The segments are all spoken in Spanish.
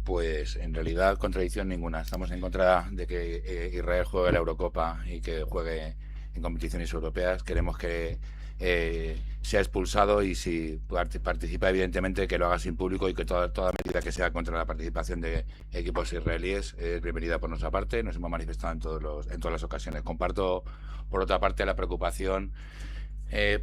Pues en realidad contradicción ninguna. Estamos en contra de que Israel juegue la Eurocopa y que juegue en competiciones europeas. Queremos que sea expulsado y si participa, evidentemente, que lo haga sin público y que toda medida que sea contra la participación de equipos israelíes es bienvenida por nuestra parte. Nos hemos manifestado en todas las ocasiones. Comparto, por otra parte, la preocupación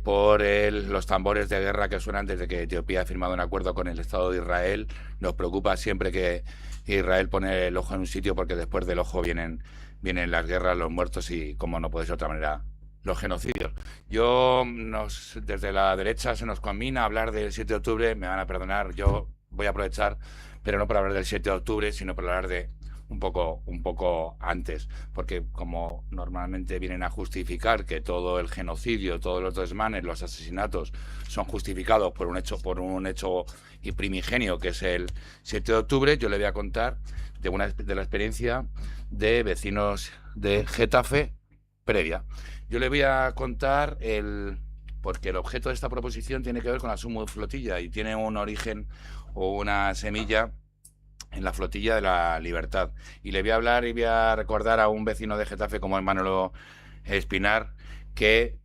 por los tambores de guerra que suenan desde que Etiopía ha firmado un acuerdo con el Estado de Israel. Nos preocupa siempre que Israel pone el ojo en un sitio, porque después del ojo vienen las guerras, los muertos y, como no puede ser de otra manera, los genocidios. Desde la derecha se nos combina hablar del 7 de octubre, me van a perdonar, yo voy a aprovechar, pero no para hablar del 7 de octubre, sino para hablar de un poco antes, porque como normalmente vienen a justificar que todo el genocidio, todos los desmanes, los asesinatos son justificados por un hecho y primigenio que es el 7 de octubre, yo le voy a contar de la experiencia de vecinos de Getafe previa. Yo le voy a contar porque el objeto de esta proposición tiene que ver con la Flotilla y tiene un origen o una semilla en la Flotilla de la Libertad. Y le voy a hablar y voy a recordar a un vecino de Getafe como Manolo Espinar, que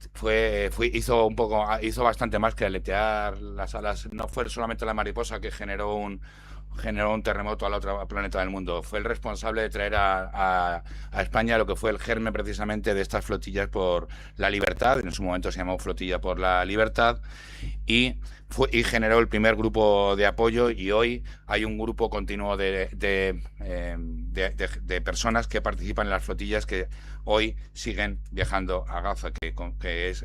hizo bastante más que aletear las alas. No fue solamente la mariposa que generó un terremoto al otro planeta del mundo. Fue el responsable de traer a España lo que fue el germen precisamente de estas flotillas por la libertad. En su momento se llamó Flotilla por la Libertad y generó el primer grupo de apoyo, y hoy hay un grupo continuo de personas que participan en las flotillas que hoy siguen viajando a Gaza, que es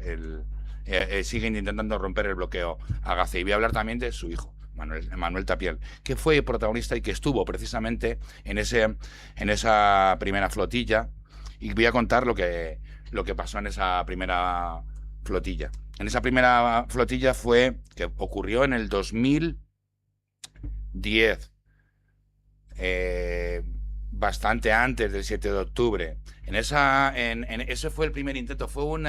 siguen intentando romper el bloqueo a Gaza. Y voy a hablar también de su hijo, Manuel Tapiel, que fue protagonista y que estuvo precisamente en esa primera flotilla, y voy a contar lo que pasó en esa primera flotilla. En esa primera flotilla que ocurrió en el 2010, bastante antes del 7 de octubre. Ese fue el primer intento, fue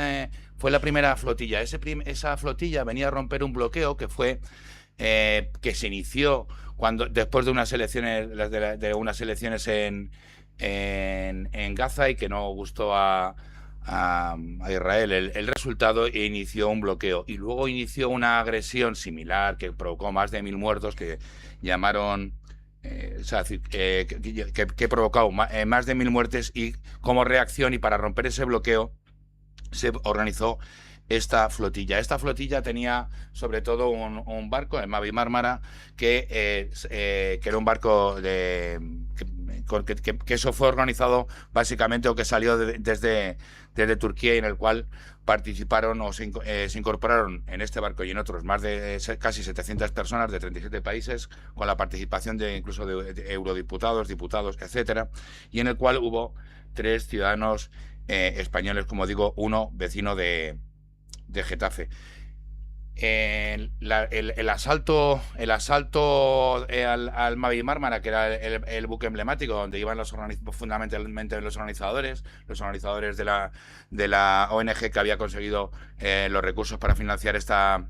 la primera flotilla. Esa flotilla venía a romper un bloqueo que se inició después de unas elecciones en Gaza, y que no gustó a Israel el resultado, e inició un bloqueo, y luego inició una agresión similar que provocó más de 1000 muertos, que llamaron que provocó más de 1000 muertes, y como reacción y para romper ese bloqueo se organizó esta flotilla. Esta flotilla tenía sobre todo un barco, el Mavi Mármara, que era un barco que eso fue organizado básicamente, o que salió desde Turquía, y en el cual participaron o se incorporaron en este barco y en otros más de casi 700 personas de 37 países, con la participación incluso de eurodiputados, diputados, etcétera, y en el cual hubo 3 ciudadanos españoles, como digo, uno vecino de Getafe. El asalto al Mavi Mármara, que era el buque emblemático donde iban fundamentalmente los organizadores de la ONG que había conseguido los recursos para financiar esta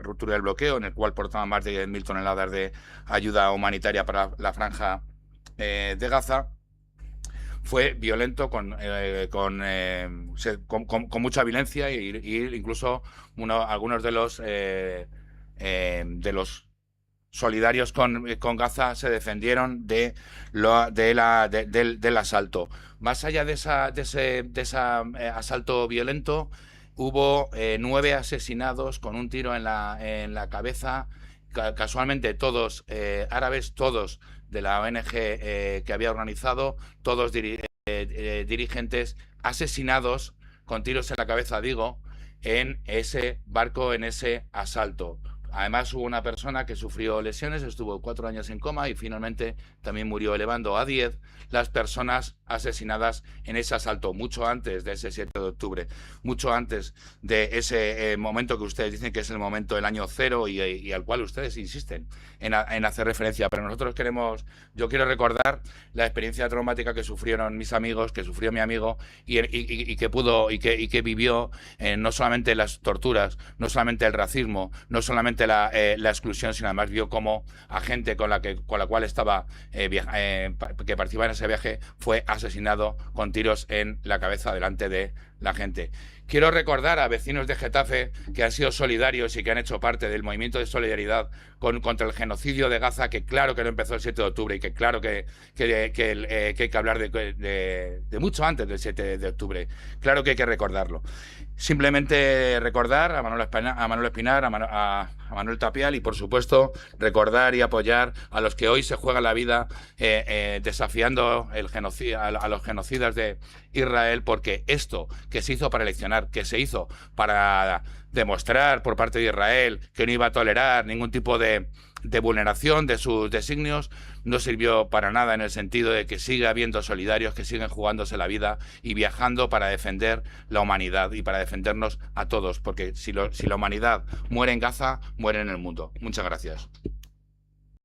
ruptura del bloqueo, en el cual portaban más de 1000 toneladas de ayuda humanitaria para la franja de Gaza. Fue violento, con mucha violencia, y incluso algunos de los solidarios con Gaza se defendieron del asalto. Más allá de ese asalto violento, hubo 9 asesinados con un tiro en la cabeza, casualmente todos árabes, todos de la ONG que había organizado, todos dirigentes asesinados con tiros en la cabeza, digo, en ese barco, en ese asalto. Además, hubo una persona que sufrió lesiones, estuvo 4 años en coma, y finalmente también murió, elevando a 10 las personas asesinadas en ese asalto, mucho antes de ese 7 de octubre, mucho antes de ese momento que ustedes dicen que es el momento del año cero, y al cual ustedes insisten en hacer referencia. Pero yo quiero recordar la experiencia traumática que sufrieron mis amigos, que sufrió mi amigo, y que vivió no solamente las torturas, no solamente el racismo, no solamente solamente la exclusión, sino además vio cómo a gente con la cual estaba que participaba en ese viaje fue asesinado con tiros en la cabeza delante de la gente. Quiero recordar a vecinos de Getafe que han sido solidarios y que han hecho parte del movimiento de solidaridad contra el genocidio de Gaza, que claro que no empezó el 7 de octubre y que claro que hay que hablar de mucho antes del 7 de octubre. Claro que hay que recordarlo. Simplemente recordar a Manuel Espinar, a Manuel Tapial y, por supuesto, recordar y apoyar a los que hoy se juegan la vida desafiando el genocidio, a los genocidas de Israel, porque esto que se hizo para eleccionar, que se hizo para demostrar por parte de Israel que no iba a tolerar ningún tipo de vulneración de sus designios, no sirvió para nada, en el sentido de que sigue habiendo solidarios que siguen jugándose la vida y viajando para defender la humanidad y para defendernos a todos, porque si la humanidad muere en Gaza, muere en el mundo. Muchas gracias.